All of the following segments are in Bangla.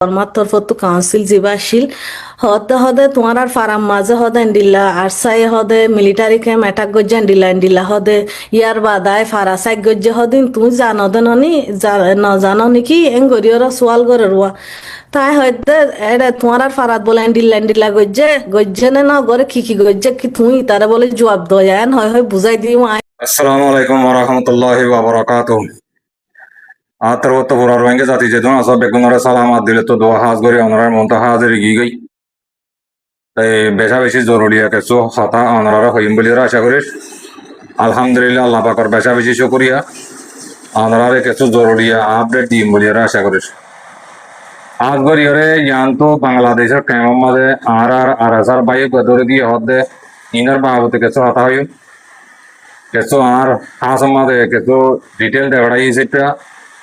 কর্মাত্তর ফতো কাউন্সিল জিবাশিল হতে হদে তোমার আর ফারাম মাঝে হদে এন্ডিল্লা আর সাই হদে মিলিটারি ক্যাম্প অ্যাটাক গজ্জে এন্ডিল্লা হদে ইয়ার বাদায় ফারা সাইক গজ্জে হদিন তুমি জানো দে ননি ন জানো নাকি এং গরিয়রা সোয়াল করে রুয়া তাই হয়তো এডে তোমার আর ফারাত বলে এন্ডিল্লা গজ্জে নে না গরে কি গজ্জে কি তুমি তারা বলে জবাব দয়ান হয় বুঝাই দিও আসসালামু আলাইকুম ওয়া রাহমাতুল্লাহি ওয়া বারাকাতুহু আতরত পুরার ভাঙ্গে জাতি যেদন আসব বেগুনরে সালামাত দিলে তো দোয়া হাজ করি অনরার মন্ত হাজির গি গই তাই বেশা বেশি জরুরি কিছু হতা অনরার হইম বলি আশা করি আলহামদুলিল্লাহ আল্লাহ পাকর বেশা বেশি শুকরিয়া অনরারে কিছু জরুরি আপডেট দিম বলি আশা করি আজ করি ওরে ইয়ান্ত বাংলাদেশের কেমন মাঝে আর আসার বাইয়ে গদরে দিয়ে হদে ইনার বাবতে কিছু হতা হইম কিছু আর হাস মাঝে কিছু ডিটেল দেওয়াই সেটা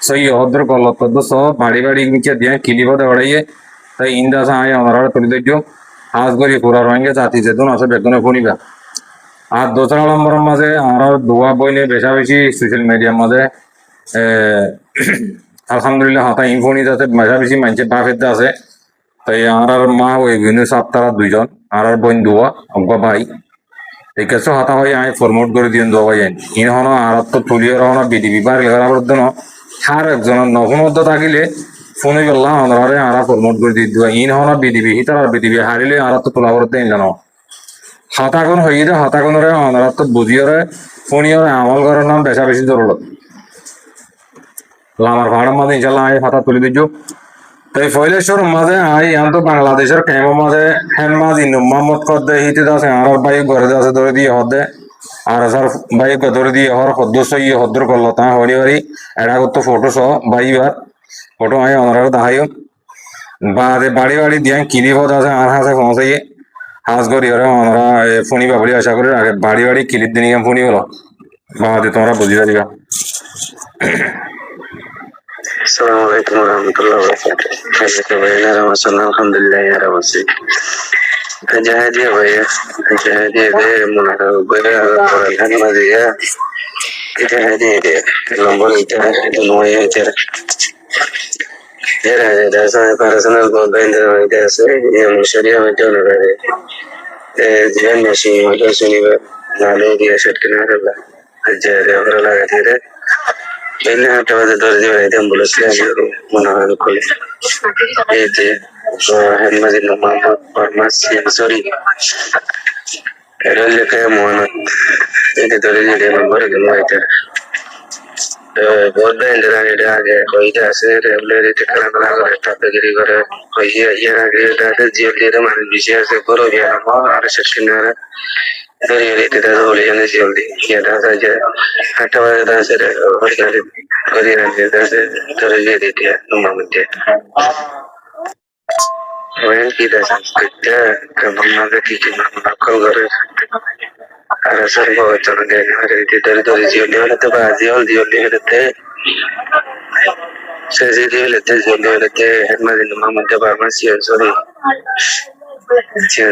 সই হদ্র গলত সব বাড়ি নিচে দিয়ে কিলিব দেওয়াইয়ে তাই ইন্দা সাহায্য আমরা তুলি দিও আজ করি পুরা রঙে জাতি যেদন আছে বেতনে শুনিবা আর দোসরা নম্বরের মাঝে আমরা দোয়া বই নিয়ে বেশা বেশি সোশ্যাল মিডিয়ার মাঝে আলহামদুলিল্লাহ হাতা ইনফোনি আছে বেশা বেশি মানুষের বাফের আছে তাই আমার মা ওই বিভিন্ন সপ্তাহ দুইজন আর বোন দোয়া অজ্ঞা ভাই এই কিছু হাতা হয় আমি ফরমোট করে দিয়ে দোয়া ভাই ইন হন আর তো তুলিয়ে রহনা বিডিবি বার লেখার জন্য আর একজনের নভমধ্য থাকিলে ফোনে গেলাম আনারে আরা ফরমোট করে দিয়ে দেওয়া ইন হন বিডিবি হিতার আর বিডিবি হারিলে আর তো তোলা করতে জানো হতাগুন হয়ে যায় হতাগুনরে আনারা তো বুঝিয়ে ফোনিয়ে আমল করার নাম বেশা বেশি জরুরত আমার ভাড়ার মাঝে ইনশাল্লাহ আই হাতা তুলে দিচ্ছ তাই ফয়লেশ্বর মাঝে আই এখন তো বাংলাদেশের কেমন মাঝে হেন মাঝ ইনু মোহাম্মদ কদ্দে হিতে আছে আর বাইক ঘরে আছে ধরে দিয়ে হদে আর আসার বাইক ধরে দিয়ে হর সদস্য হদ্র করলো তা হরি হরি এটা করতো ফটো সহ বাইবার ফটো আই ওনারা দেখাইও বাড়ি দিয়ে কিনি পদ আছে আর হাসে পৌঁছাইয়ে হাজ করি ওরা ওনারা ফোনি বাবলি আশা করি আগে বাড়ি কিলিপ দিন ফোনি হলো বাহাদে তোমরা বুঝি পারিবা Assalamualaikum warahmatullahi wabarakatuh. Alhamdulillah ya rabbi. Jadi apa ya? Jadi dia mulai berjalan lagi ya. Jadi dia lambung itu noya itu. Dia dasar personal goal itu yang syariah itu ada. Jangan masih ada sini lalu dia set kena ada. Jadi orang lagi dia. Ini ada dari dia ambulans mana kali itu Muhammad Muhammad Farmasi sorry kalau kayak Muhammad itu dari dia nomor itu itu बहुत इंद्र ने आगे कोई जैसे regular itu karena kalau tapi kiri करे कोई ये आगे ada जीव dia mana bisa se koro dia nama ada section ada dari itu dah boleh jadi जीव dia dah saja atau ada se dari kiri nanti dah se dari dia nama mungkin Well, kita kita kemana kita nakal करे ada serba macam ni ada itu dari जीव dia itu bahagia dia itu saya dia itu Muhammad Muhammad Farmasi sorry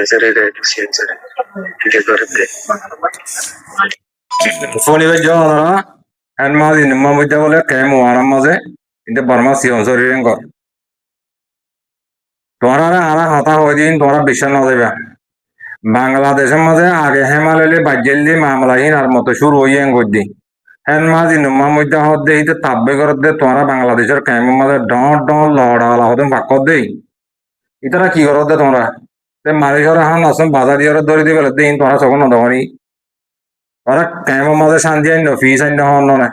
sorry itu करते ফোনি বে যাও না এন মাঝে নিম্মা মধ্যে বলে কেম ওয়ানার মাঝে কিন্তু ফার্মাসি অঞ্চলের ঘর তোমরা আরা হতা হয়ে দিন তোমরা বিশ্বাস না দেবে বাংলাদেশের মাঝে আগে হেমালয় বাজ্যেলি মামলাহীন আর মতো শুরু হইয়ে গদি হেন মাঝি নুম্মা মধ্যে হদ দেই তাব্বে করত দে তোমরা বাংলাদেশের কেম মাঝে ডর লড়া হতে ভাগ দেই ইতারা কি করত দে তোমরা মালিকরা হান আসন বাজার দিয়ে ধরে দিয়ে বলে দিন তোমরা সকল নদী ওরা কেম মাঝে শান্তি আইন ফিস আইন হন না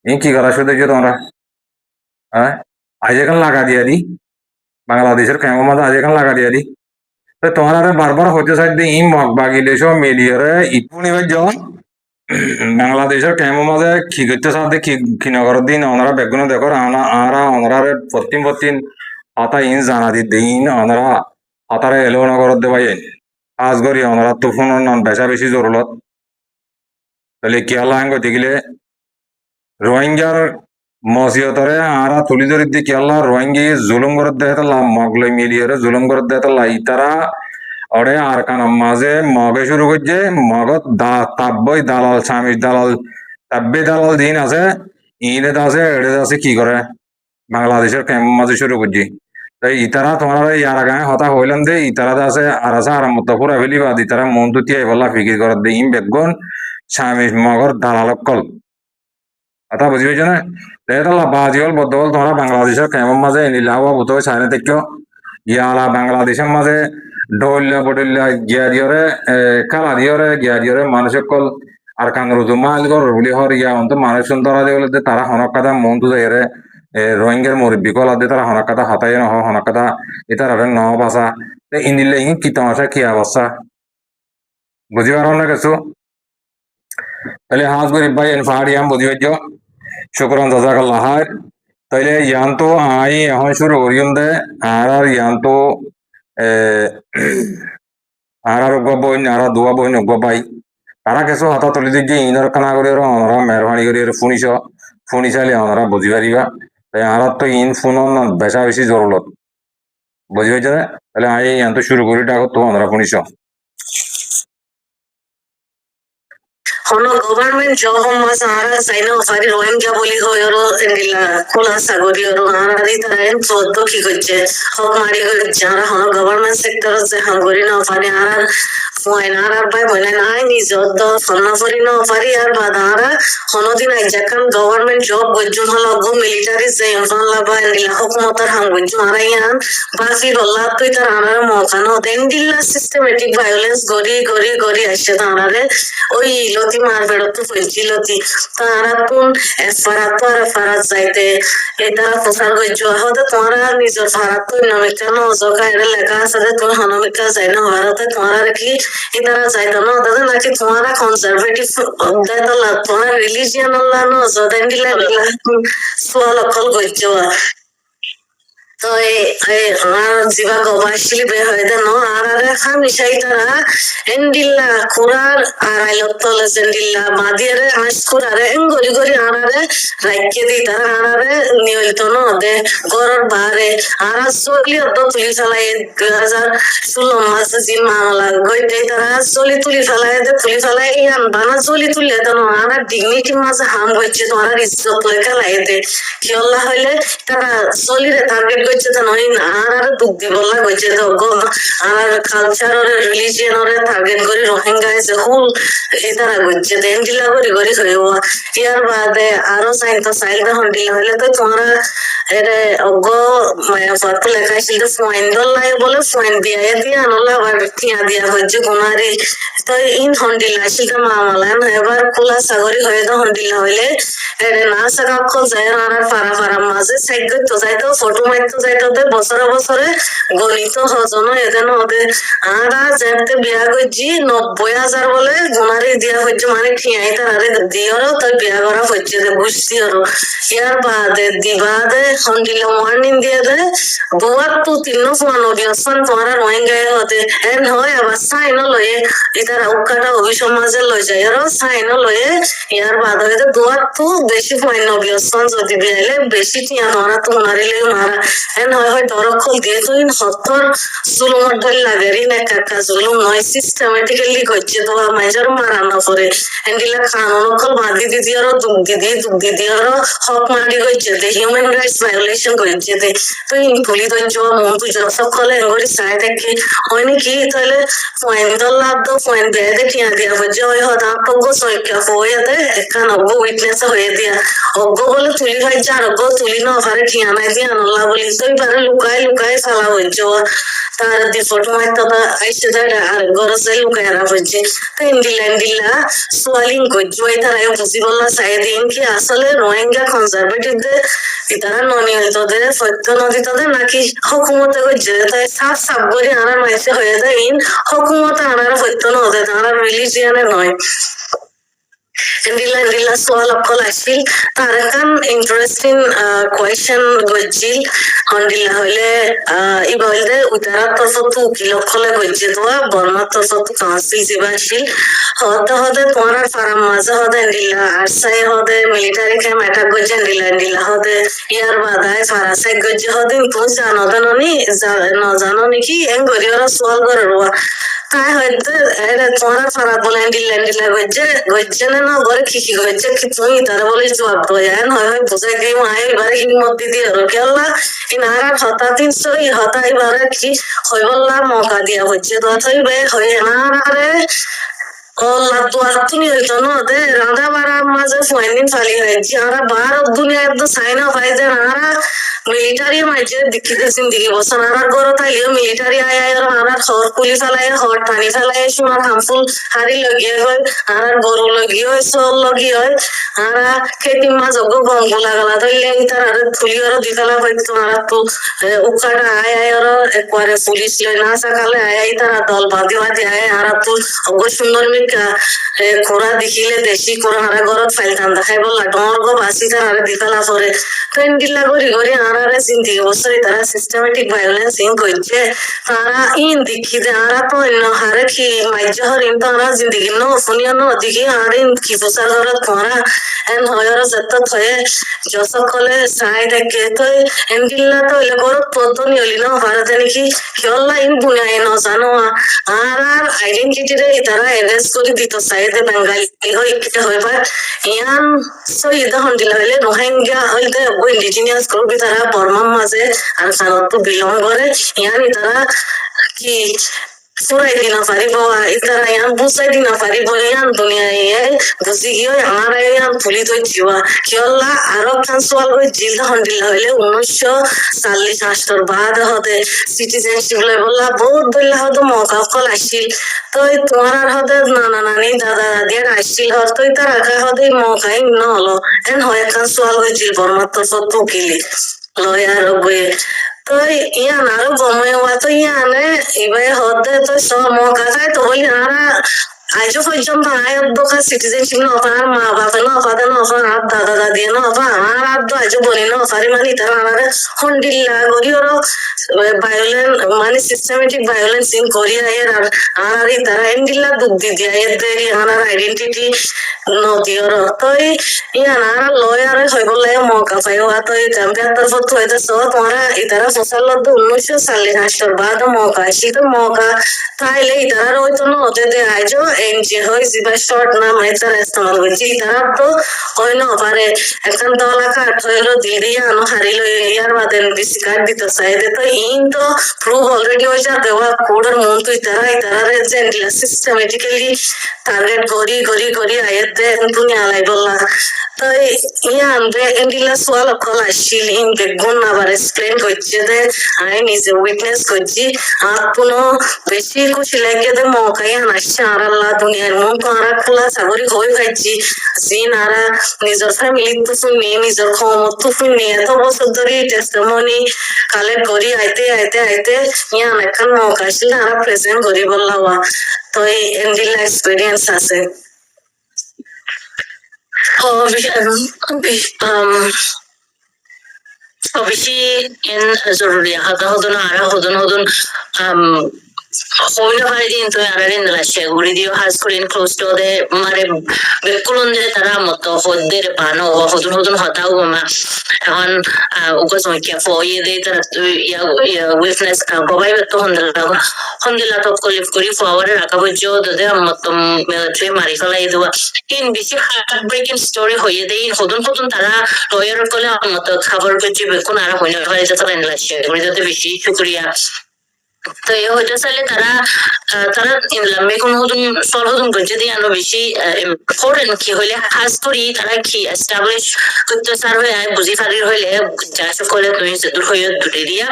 এই কি করা শুধু তোমরা হ্যাঁ আজ এখন লাগা দিয়া দি বাংলাদেশের কেম মাঝে আজ এখন লাগা দিয়া দি তোমরা বারবার হতে চাই দিয়ে ই মগ বাগিলে সব মিলিয়ে ইপুনি যাও বাংলাদেশের কেম মাঝে কি করতে চাতে কি নগর দিন ওনারা বেগুন দেখো আরা ওনারা প্রতিম হাতা ইন জানা দিন ওনারা হাতারে এলো নগর দেবাই আজ করি ওনারা তো ফোন বেশা বেশি জরুরত তাহলে কি আল্লাহ গতিকে রোহিঙ্গার মসিয়তরে আরা তুলি ধরি দিয়ে কি আল্লাহ রোহিঙ্গি জুলুম করে দেয় মগলে মিলিয়ে জুলুম করে দেয় তারা ওরে আর কানার মাঝে মগে শুরু করছে মগত তাব্বই দালাল স্বামীর দালাল তাব্বে দালাল দিন আছে ইনে আছে এড়ে আছে কি করে বাংলাদেশের মাঝে শুরু করছি তাই ইতারা তোমার ইয়ার গায়ে হতা হইলেন দে ইতারা আছে আর আছে আর মতো পুরা ফেলিবা ইতারা মন তুতি বলা ফিকির করার দে ইম বেগুন স্বামী মগর দালালকল কথা বুঝি পাইছ না এটা বাজি হল বদ্ধ হল তোমরা বাংলাদেশের কেমন মাঝে নীলাওয়া বুতো চাইনা দেখো ইয়ালা বাংলাদেশের মাঝে ডল্লা বডল্লা গিয়া দিয়রে কালা দিয়রে গিয়া দিয়রে মানুষের কল আর কাঙ্গরু মাল গর বলি হর ইয়া অন্ত মানুষ সুন্দর বলে তারা হনক কথা মন তু দেয় রোহিঙ্গার মুরব্বী কল আদে তারা হনক কথা হাতাই নহ হনক কথা এটার ন বাসা ইন্দিলে ইন কি তোমাশা কি অবস্থা বুঝি পারো না কিছু তাহলে হাজ গরিব ভাই এন ফাহাড়ি আম বুঝি পাইছ শুক্রান জাজাকাল্লাহ হায় তাইলে ইয়ান তো আই এখন শুরু করিম দে আর ইয়ান তো আর বইন আর দুয়া বইন বাই তারা কিছু হাতা তুলি দিচ্ছে ইনর কানা করে আমরা মেহরবানি করে ফোনি চাইলে আমরা বুঝি পারিবা তাই আর তো ইন ফোন বেশা বেশি জরুরত বুঝি পাইছে না তাহলে আই ইয়ান তো শুরু করি ডাকো তো আমরা ফোনিস Hono government job mas ara saina ofari rohingya boli hoyoro endila kula sagori oro ara di tarain choddo ki gojje hok mari go jara hono government sector se hangori na ofari ara foin ara bai bole nai ni joddo sonna fori na ofari ar badara hono din jakkan government job gojjun holo go military se infan la ba endila hukumatar hangojju ara yan basi rolla to tar ara mokano endila systematic violence gori ashe tanare oi loti মার বেড়তো ফেলছিলতি তারা কোন ফারাত যাইতে এটা প্রচার করছো হতে তোমরা নিজের ফারাত তো নমিকা নজকা এটা লেখা আছে যে তুমি হনমিকা যাই না ভারতে তোমরা কি এটারা যাইতো না ওদের নাকি তোমরা কনজারভেটিভ দায়িত্ব তোমরা রিলিজিয়ান আল্লাহ নজর দিলে সোয়াল অকল করছো তো আমার জিবা গবাসিল বে হইতে ন আর খামিশাই তারা এন্ডিল্লা কুরার আর আইলতলে সেন্ডিল্লা মাদিয়ারে আশকুরারে গরি আনারে রাইকে দি তারা আনারে নিয়লিত ন দে গরর বারে আর চলি অত তুলি ফেলাই 2016 মাসে যে মামলা গইতে তারা চলি তুলি ফেলাই ইয়ান বানা চলি তুলে তো ন আর ডিগনিটি মাঝে হাম হইছে তোমার ইজ্জত লেখা লাইতে কি আল্লাহ হইলে তারা চলিরে টার্গেট করছে তো নয় আর দুঃখ দিবলা করছে তো আর কালচার ওরে রিলিজিয়ন ওরে টার্গেট করে রোহিঙ্গা এসে হুল এটারা করছে তো এন্ডিলা করি হইব ইয়ার বাদে আরো চাইল হন্ডিলা হইলে তো তোমরা এরে অগ পত্র লেখাইছিল ফয়েন দলাই বলে ফয়েন দিয়া আনলা আবার টিয়া দিয়া হচ্ছে গুনারি তো ইন হন্ডিলা আসিল মামলান এবার খোলা সাগরি হয়ে তো হন্ডিলা হইলে এরে না সাকাক্ষল যায় আর ফারা মাঝে সাইড তো যাইতো ফটো মারতো যাইতো বছরে গণিত হজন এদেন ওদের আরা যেতে বিয়া করছি 90,000 বলে গুনারি দিয়া হচ্ছে মানে ঠিয়াই তারে দিয়রও তাই বিয়া করা হচ্ছে বুঝছি ওরও ইয়ার বাদে দিবাদে হন্ডিলা ওয়ার্নিং দিয়ে দে গোয়ার তো 394 তোমার রোহিঙ্গায় হতে এন হয় আবার সাইনও লয়ে এটার উকাটা অভিসমাজে লই যায় আরো সাইনও লয়ে ইয়ার বাদ হইতে দুয়ার তো বেশি ফাইন অভিসন যদি বিয়াইলে বেশি টিয়া মারা তো মারিলে মারা এন হয় দরক্ষল দিয়ে তো হত্তর জুলুমর ধর লাগেরি না কাকা জুলুম নয় সিস্টেমেটিক্যালি করছে তো মাইজার মারা না করে এন্ডিলা কানুনকল বাদি দিদি আরো দুঃখ দিদি আরো হক মারি করছে দে হিউম্যান রাইটস ভায়োলেশন করছে দে তো পুলি ধৈর্য মন তুই সকলে এঙ্গরি চাই দেখি হয় নাকি তাহলে পয়েন্ট দল্লাদ তো পয়েন্ট দেয় দে টিয়া দিয়া হচ্ছে ওই হতা অজ্ঞ সৈক্য হয়ে দে এখান অজ্ঞ উইটনেস হয়ে দিয়া অজ্ঞ বলে তুলি ভাইছে আর অজ্ঞ তুলি না ওখানে ঠিয়া নাই দিয়া আনলা বলি তো এবারে লুকাই ফেলা হয়েছে তার ডিফল্ট মাইতো আইসে আর গরজে লুকাই হচ্ছে তো ইন্ডিলা সোয়ালিং করছে ওই তারা বুঝি বললা চাই দিন কি আসলে রোহিঙ্গা কনজারভেটিভদের তারা ননিয়তদের সত্য নদীতদের নাকি হকুমতে করছে তাই সাফ করে আনার মাইসে হয়ে যায় ইন হকুমতে আনার সত্য নদে তারা রিলিজিয়ানে নয় Indila soal অকল আসিল তার কান ইন্টারেস্টিং কোয়েশ্চেন গজিল হন্ডিলা হইলে ইবাইলে উতারা তরফ তো উকিল অকলে গজে দোয়া বর্মা তরফ তো কাউন্সিল জিবা আসিল হতে তোমার ফারাম মাঝে হতে ইন্ডিলা আরসাই হতে মিলিটারি ক্যাম্প অ্যাটাক গজে ইন্ডিলা হতে ইয়ার বাদায় ফারাসাই গজে হতে তুমি জানো নি কি এং গরিয়রা সোয়াল করে তাই হয়তো এটা তোমার ফারা বলে ডিল্লা গজ্জে না ঘরে খিকি গজ্জে কি তুমি তারা বলে জবাব দেয় হয় হয় বুঝে গিয়ে মায়ে এবারে হিম্মত দিদি আর কেলা ইনারা হঠাৎ সই হঠাৎ এবারে কি হই বললা মৌকা দিয়া হচ্ছে তো বে হয়ে না রে Allah tuartuni hoytono de rada bara maze fuenin fali hoychi ara bar dunia ekdo sign up hoyje ara military maje dikkite zindagi bosan ara goro thaile military aya ara khor police alay hor thani falay shumar harmful hari logie hoy ara goro logie hoy sol logie hoy ara kheti ma jogo gongula gala toile itar ara thuli aro dikala hoyto ara to ukada aya aro ekware police loy na sakale aya itar dol badi badi aya ara to ogo সুন্দর খোরা দেখিলে দেশি খোরা হারা ঘরত ফাইলতাম দেখাই বললা ডর গো বাসি তার আরে দিকালা পরে তো ইন্ডিলা করি করি আরারে জিন্দিগি বছরে তারা সিস্টেমেটিক ভায়োলেন্স ইন করছে তারা ইন দেখি দে আরা তো অন্য হারে কি মাইজ হরিন তো আরা জিন্দিগি ন ফুনিয়া ন দেখি আরে কি প্রচার ঘরত খোরা এন হয়র যত থয়ে যসকলে সাই দেখে তো ইন্ডিলা তো এলে ঘরত পতনি হলি ন ভারতে নাকি কিয়ল্লা ইন বুনাই ন জানো আর আইডেন্টিটি রে তারা এরেস করে দিত সাইদে বেঙ্গালি হইবার ইয়ান সইদা হন্দিলা হইলে রোহিঙ্গা হইতে ইন্ডিজিনিয়াস গ্রুপ তারা বর্মার মাঝে আর খানত বিলং করে ইয়ান তারা কি সুরাই দিনা পারিব ইতারা ইয়ান বুঝাই দিনা পারিব ইয়ান দুনিয়া বুঝি গিয়ে আমার ইয়ান ফুলি তো জিওয়া কিয়ল্লা আরো ট্রান্সফার করে জিলদা হন্দিলা হইলে 1940 বাদ হতে সিটিজেনশিপ লেভেল বহুত বললা হতো মৌকা কল আসিল তো তোমার হতে নানা নানি দাদা দাদি আসিল হর তো তার আগে হতে মৌকাই ন হলো এন হয় ট্রান্সফার করে জিল বর্মার তো সব কিলি লয়ার বয়ে তো ইয়ান আরো গমে হওয়া তো ইয়ানে এবার হতে তো সব মৌকা খায় তো বলি আরা আজও পর্যন্ত আয়ের দোকান সিটিজেনশিপ নফা আর মা বাপে নফাতে নফা আর দাদা দাদি নফা আমার আব্দু আজও বলি নফারি মানে তারা আমাদের হন্ডিল্লা করি ওর ভায়োলেন্স মানে সিস্টেমেটিক ভায়োলেন্স ইন করি আয়ের আর আর তারা এন্ডিল্লা দুঃখ দিদি আয়ের দেরি আমার আইডেন্টিটি নদী ওর তো ইয়ান আর লয়ার হয়ে বললে মৌকা পাই ওয়া তো ক্যাম্পিয়ার তরফ হইতে সব তোমরা ইতারা সোশ্যাল 1940 বাদ মৌকা আসি তো মৌকা তাইলে ইতারা হয়তো নদে দে আইজো এনজি হয় জিবা শর্ট নাম এটার ইস্তেমাল করছি ইতারা তো হয় না পারে এখন দলা কাঠ হইলো দিদি আনো হারিলো ইয়ার বাদে বেশি কাঠ দিতে চাইতে তো ইন তো প্রুভ অলরেডি হয়ে যা দেওয়া কোডের মন তো ইতারা জেন্টিলা সিস্টেমেটিক্যালি টার্গেট করি আয়ের দে তুমি আলাই বললা তো ইয়ান বে এন্ডিলা সোয়াল কল আসিল ইন বেগুন আবার এক্সপ্লেন করছে যে আমি নিজে উইটনেস করছি আর কোনো বেশি খুশি লাগে যে মৌকাই আনাচ্ছে আর আল্লাহ দুনিয়ার মন তো আর খোলা চাকরি হয়ে যাচ্ছি জিন আর নিজের ফ্যামিলি তো শুনি নিজের ক্ষমত তো শুনি এত বছর ধরে টেস্টমনি কালেক্ট করি আইতে ইয়ান এখন মৌকা আসলে আর প্রেজেন্ট করি বললাম তো এই এন্ডিলা এক্সপিরিয়েন্স আছে বেশি এন জরুরি হাতা হদন আরা হদন হইনা পারে দিন তো আরারিন রাশে উড়ি দিও হাজ করিন ক্লোজ টু দে মারে বেকুলন যে তারা মতো হদের পানো হদন হতাও মা এখন উগস মকিয়া ফয়ে দে তারা ইয়া উইটনেস গবাই তো হন্দিলা তো কলিফ করি ফওয়ারে রাখা বজ্জো দে মতো মিলিটারি মারি ফেলাই দেওয়া ইন বেশি হার্ট ব্রেকিং স্টোরি হয়ে দেই হদন তারা লয়ার কলে মতো খবর করছি বেকুন আর হইনা পারে তারা রাশে উড়ি দিতে বেশি শুকরিয়া তো এই হইতে চাইলে তারা লম্বে কোনো সল হদুন করছে দিয়ে আরো বেশি ইম্পর্টেন্ট কি হইলে খাস করি তারা কি এস্টাবলিশ করতে চার হয়ে বুঝি ফারির হইলে যা সকলে তুমি দূর হয়ে দূরে দিয়া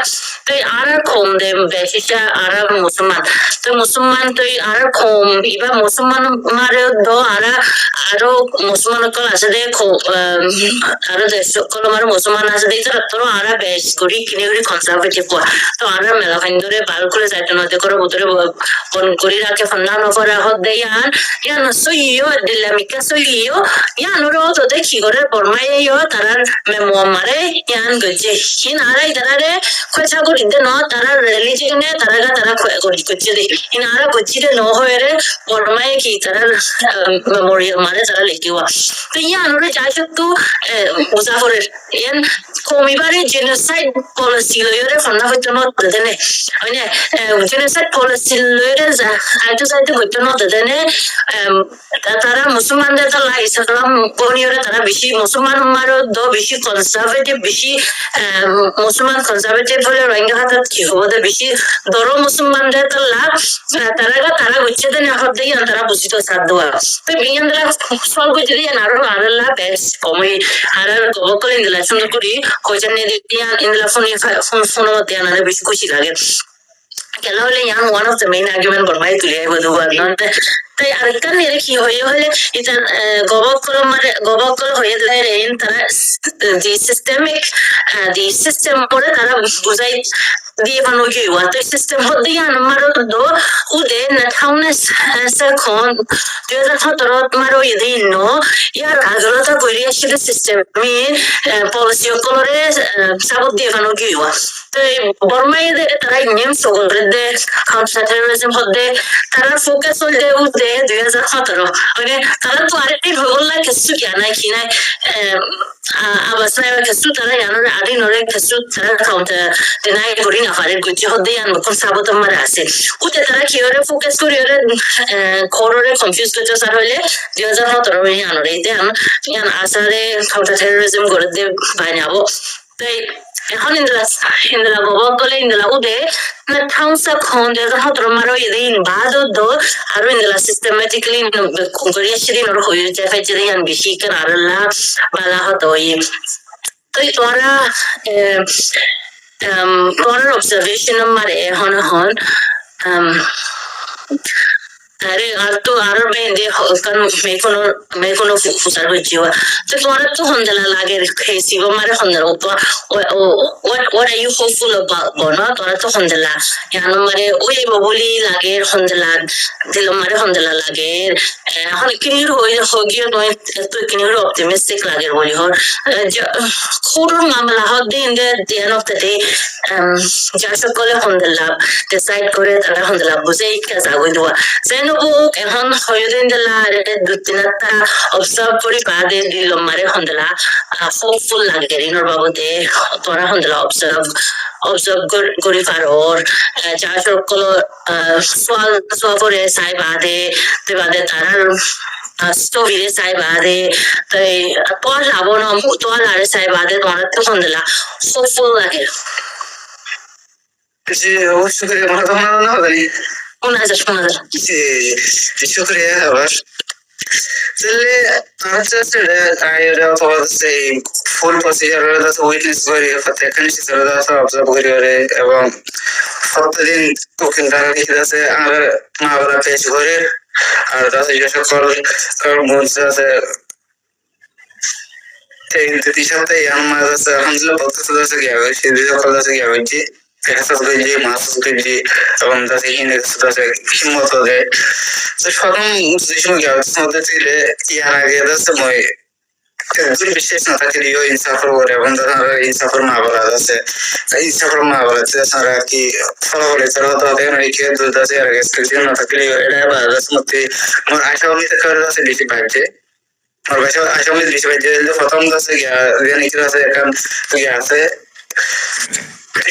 তো আর কম দে বেশিটা আর মুসলমান তো আর কম এবার মুসলমান মারে দ আরো মুসলমান কল আছে দে আরো দেশ কল আমার মুসলমান আছে দেখতে তোর আর বেশ করি কিনে করি কনজারভেটিভ তো আর মেলা ফাইন ধরে করে যাইতে নদী করে ভিতরে বন করি রাখে ফান্না নফরা হদ দেয় ইয়ান সইও দিলামিকা সইও ইয়ান ওরা তো দেখি করে বর্মাই তারার মেমোয়ারে ইয়ান গজে হিন আরাই তারারে খোঁচা করি দে ন তারা রিলিজিয়নে তারা করছে দে হিন আরা গজি দে ন হয়ে রে বর্মাই কি তারার মেমোরিয়াল মারে তারা লিখিওয়া তো ইয়ান ওরা যাই সত্য মুজাফরের ইয়ান কমিবারে জেনোসাইড পলিসি লইরে ফান্না হইতো ন দেনে জেনোসাইড পলিসি লইরে যা আইতো সাইতে হইতো না দেনে তারা মুসলমানদের তো লাই সালাম কোনিয়রে তারা বেশি মুসলমান মারো দ বেশি কনজারভেটিভ বেশি মুসলমান কনজারভেটিভ হলে রোহিঙ্গা হাতে কি হবে বেশি দরো মুসলমানদের তো লাভ তারা হচ্ছে দেনে হতে তারা বুঝিত সাথ দেওয়া তো বিয়ানরা সল করে দিয়ে আরো আরলা বেশ কমই আর গবকল ইন্দলা সুন্দর করি কইছেন দিয়া ইন্দলা ফোন দিয়া না বেশি খুশি লাগে কেন হলে ইয়ান one of the main argument বর্মাই তুলে বধু তাই আরেকটা নিয়ে কি হয়ে হলে এটা গবকল হয়ে যায় তারা দি সিস্টেম পরে তারা বুঝাই দিয়ে বানো কি ওয়া তো সিস্টেম হতে ইয়ান মারো দো উদে না থাউনে সাখন 2017 মারো ইদিন নো ইয়ার আগলতা করি আসলে সিস্টেম মি পলিসি কলরে সাবত দিয়ে বানো কি ওয়া তো বর্মাই তারা নিয়ম সগরে দে কাউন্টার টেররিজম হতে তারা ফোকাস হল দে উদে 2017 মানে তারা তো আরেকটি হগল কিছু কি নাই কি নাই abasnaya kasu tara yanore ari nore kasu tara counter deny kori na hare guji hodde yan kon saboto mara ase ute tara kiore focus kori ore korore confuse kojo sar hole 2017 me yanore ite yan asare counter terrorism gore de banabo tai এখন ইন্দলা গবক গলে ইন্দলা উদে না থাউসা খন 2017 মারো ইদিন বাদো দো আর ইন্দলা সিস্টেমেটিক্যালি করিয়া শিরি নর হয়ে যায় ফেজে ইয়ান বেশি কার আল্লাহ বালা হতো তো তোমার অবজারভেশন মারে হন আরে আর তো আর বেঁধে কারণ মেকোনো ফুসার হচ্ছে তো তোমার তো হন্দলা লাগে খেয়েছি মারে হন্দলা what are you hopeful about বনো তোরা তো হন্দলা এখন মারে ওই বলি লাগে হন্দলা দিল মারে হন্দলা লাগে এখন কিনির হগিয়ে নয় তো কিনির অপটিমিস্টিক লাগে বলি হর খুরুর মামলা হক দিন the end of the day যা সকলে হন্দলা ডিসাইড করে তারা হন্দলা বুঝেই কাজ আগুই দেওয়া Zenubuk এখন হয়দিন দিলা দুতিনাটা অবজার্ভ করি বাদে দিল মারে হন্দলা হোপফুল লাগে রিনর বাবুদে তোরা হন্দলা অবজার্ভ করি পারোর যা সকল সোয়াবরে সাই বাদে তারার স্টোরিরে সাই বাদে তাই তোর লাভ না তোর আরে সাই বাদে তোরা তো হন্দলা হোপফুল লাগে জি অবশ্যই আমার তো মনে না জানি شكرا আবার তাহলে ফুল প্রসিজার উইটনেস করে প্রত্যেকখানি অবজার্ভ করে এবং প্রত্যেকদিন কুকিং দ্বারা লিখে আছে আর মা বাবা পেশ করে আর তাতে যে সকল কর্মমঞ্চ আছে এই দুটি সপ্তাহে আমার আছে আলহামদুলিল্লাহ বলতে গিয়ে সেই সকল আছে গিয়ে হয়েছে এহসাস করেছি মাহসুস করেছি এবং তাতে তাতে হিম্মত দেয় তো সকল যে সময় মধ্যে ছিল ইয়ার আগে সময় বিশেষ না থাকে ইনসাফর করে এবং তারা ইনসাফর মা বলা আছে ইনসাফর মা বলাতে তারা কি ফলাফল তারা তো তাদের রেখে দুধাসে আর গেছে না থাকলে এটা বাজার মধ্যে আমার আশা অমিত করে আছে বেশি ভাবছে আর বেশি আশা অমিত বেশি ভাবছে প্রথম দাসে নিচে আছে এখন আছে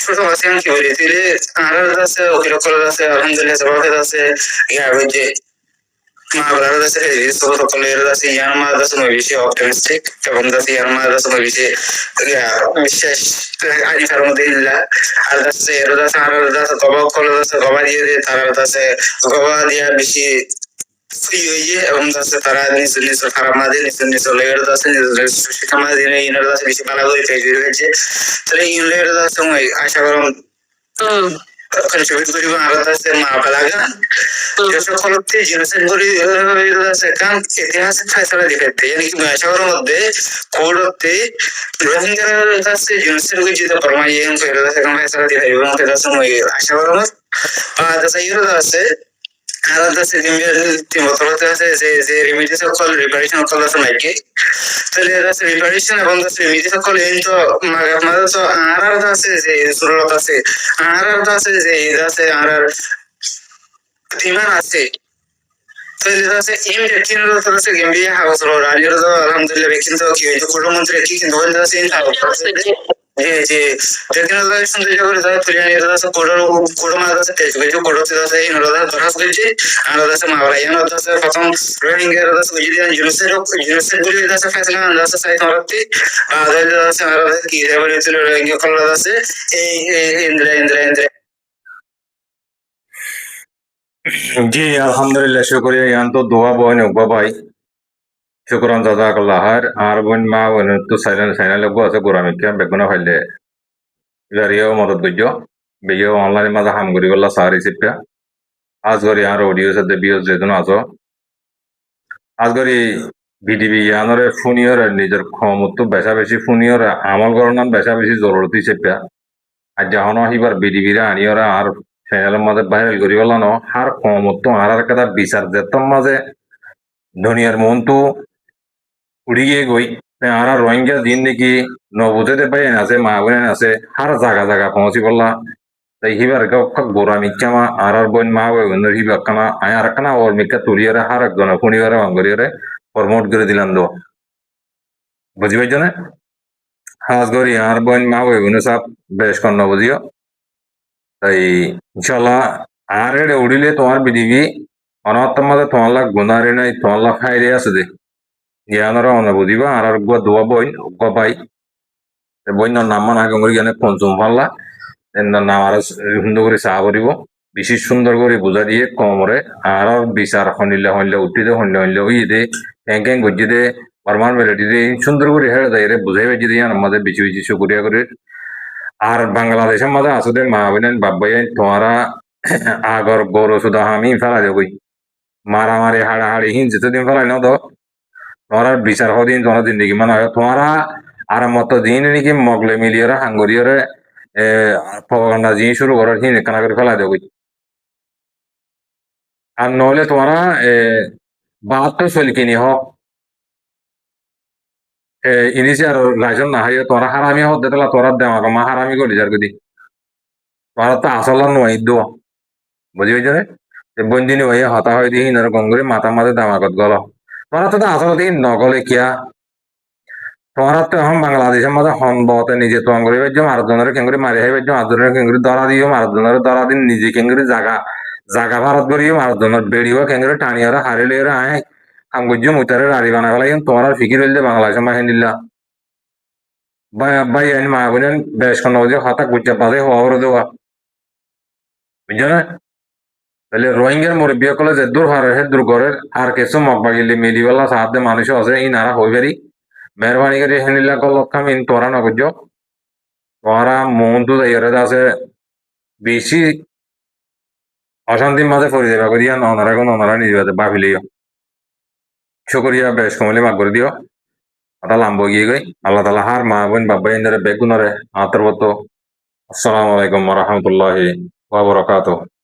ছোট আছে কি বলি দিলে আর আছে ওকিলো করা আছে আলহামদুলিল্লাহ সবাই আছে ইয়া যে মা বলার আছে এই সকলের আছে ইয়ার মা আছে বেশি অপটিমিস্টিক এবং আছে ইয়ার মা আছে বেশি বিশেষ আজ তার মধ্যে ইল্লা আর আছে এর আছে আর আছে গবা কলা আছে গবা দিয়ে তার আছে গবা দিয়া বেশি এবং আছে তারা নিজ খারাপ না দিয়ে নিজ লেয়ার আছে শিক্ষা না দিয়ে ইউনিট আছে বেশি ভালো করে ফেস হয়েছে তাহলে ইউনিট আছে আশা করুন contribute করিব আর আছে মা বালাগা যেসব ফলতে জেনোসাইড করি আছে কারণ ইতিহাসে ফয়সালা দিতে yani কি ভাষার মধ্যে কোডতে রোহিঙ্গার কাছে জেনোসাইড করি যেটা পরমায়ন করে আছে কারণ ফয়সালা দিতে এবং এটা সময় আশা করব আর আছে ইউরো আছে আর আছে তিমতরতে আছে যে রেমিডিস কল রিপারেশন কল আছে নাকি তাহলে আছে রিপারেশন এবং আছে রেমিডিস কল এই তো মাঝে তো আর আছে যে সুরত আছে আর আছে যে আছে আর ডিমান্ড আছে তাহলে আছে ইমিডিয়েটলি তো আছে গেমবিয়া হাউস রোড আর আলহামদুলিল্লাহ কিন্তু কি হইতো প্রধানমন্ত্রী কি কিন্তু বলতে আছে যে টেকনোলজি সৌন্দর্য করে তারা তুলে নিয়ে যাচ্ছে কোড়ো মাছ আছে তেজ বেজে কোড়োতে আছে এই নরদা ধরাস বেজে আর আছে মাওরা ইয়ান আছে প্রথম রোহিঙ্গা আছে বুঝি দিন জুনুসের বুঝি আছে ফেসলা আছে সাইড মারতে আদাইল আছে আর কি রেবল ছিল রোহিঙ্গা কলরা আছে এই ইন্দ্র জি আলহামদুলিল্লাহ শুক্রিয়া ইয়ান তো দোয়া বইন বাবাই শুক্রান জাজাকাল্লাহ আর বোন মা বোন তো সাইলেন সাইনা লগো আছে গোরামিকা বেগুনা ফাইলে ইলারিও মদত গজ্জ বেজো অনলাইন মাঝে হাম করি গল্লা সারি সিপা আজ করি আর অডিও সাথে বিও যেদিন আছো আজ করি বিডিবি ইয়ানরে ফুনিয়র নিজের ক্ষমতা বেশা বেশি ফুনিয়র আমল করার বেশা বেশি জরুরতি সিপা আর যখন হিবার বিডিবিরা আনিয়রা আর চ্যানেলের মাঝে ভাইরাল করি গেল ন আর ক্ষমতা আর একটা বিচার যেতম মাঝে দুনিয়ার মন তো উড়িয়ে গই আর রোহিঙ্গা দিন নাকি নবুজেতে পাই আছে মা বোন আছে আর জায়গা জায়গা পৌঁছি বললা তাই হিবার গোরা মিক্কামা আর বোন মা বোন হিবার কানা আয় আর কানা ওর মিক্কা তুলিয়ারে আর একজন ফুনিয়ারে বাঙ্গরিয়ারে প্রমোট করে দিলাম দো বুঝি পাইছ না হাজ গরি আর বোন মা বোন সব বেশ কন্ন বুঝিও তাই ইনশাল্লাহ আর এড়ে উড়িলে তোমার বিডিবি অনর্থ মাঝে তোমার লাগ গুনারে নাই তোমার লাগ খাইরে আছে দে জ্ঞানরা অনে বুঝিবা আর গুয়া দোয়া বইন গপাই বইন নাম মান আগে করে জ্ঞানে পঞ্চম পাল্লা নাম আর সুন্দর করে চা করিব বেশি সুন্দর করে বুঝা দিয়ে কমরে আর বিচার হনিলে হইলে উঠিতে হইলে হইলে ওই দে ক্যাং ক্যাং গজ্জি দে পারমান বেলেটি দে সুন্দর করে হেড়ে দেয় রে বুঝাই বেজি দিয়ে আমাদের বেশি বেশি শুকুরিয়া করে আর বাংলাদেশের মাঝে আসলে মা বোনেন বাব্বাই তোমারা আগর গরু সুদা আমি ফেলা যাবই মারামারি হাড়াহাড়ি হিংসে দিন ফেলাই না তো তোমার বিচার হদিন তোমার জিন্দগি মানে তোমারা আর মতো দিন নাকি মগলে মিলিয়ে হাঙ্গরিয়রে প্রপাগান্ডা দিয়ে শুরু করার হিন কানা করে ফেলা যাবই আর নহলে তোমারা বাহাত্ত চলকিনি হোক ইনিশে আর রাইজন না হাইয়ে তোরা হারামি হত দেতলা তোরা দেওয়া মা হারামি করি যার গদি তোরা তো আসল নয় দো বুঝি হয়েছে বন্দিনী হয়ে হতা হয়ে দিয়ে হিনার গঙ্গরে মাথা মাথা দামাগত গল তোরা তো আসলে নগলে কিয়া তোরা তো এখন বাংলাদেশের মধ্যে হনবতে নিজে তো করে বেজম আরেকজনের কেঙ্গুরি মারি হাই বেজম আরেকজনের কেঙ্গুরি ধরা দিও আরেকজনের ধরা দিন নিজে কেঙ্গুরি জাগা জাগা ভারত করিও আরেকজনের বেড়িও কেঙ্গুরি টানিয়ারা হারিলে আয় আমগুজ্জ মুতারে রাড়ি বানা ফেলাই তোমার ফিকির হইলে বাংলাদেশের মাহে নিল্লা ভাই আইন মা বোনেন বেশ কোনো হতা গুজ্জা বাদে হওয়ার দেওয়া বুঝছো না তাহলে রোহিঙ্গার মুরব্বী কলে যে দূর হারে হে দূর করে আর কিছু মগ বাগিলে মিলিওয়ালা সাহায্যে মানুষ আছে এই নারা হই পারি মেহরবানি করে হেনিলা কলক্ষাম ইন তোরা না বুঝছো তোরা মন তো যাইয়ারে আছে বেশি অশান্তির মাঝে পড়ে যাবে করিয়া ননারা কোন ননারা নিজে ভাবিলিও শুকরিয়া বেশ কমলে মাগ করে দিও আতা লাম্ব গিয়ে গই আল্লাহ তালা হার মা বোন বাবা ইন্দারে বেগুনারে আতর বতো আসসালামু আলাইকুম ওয়া রাহমাতুল্লাহি ওয়া বারাকাতুহু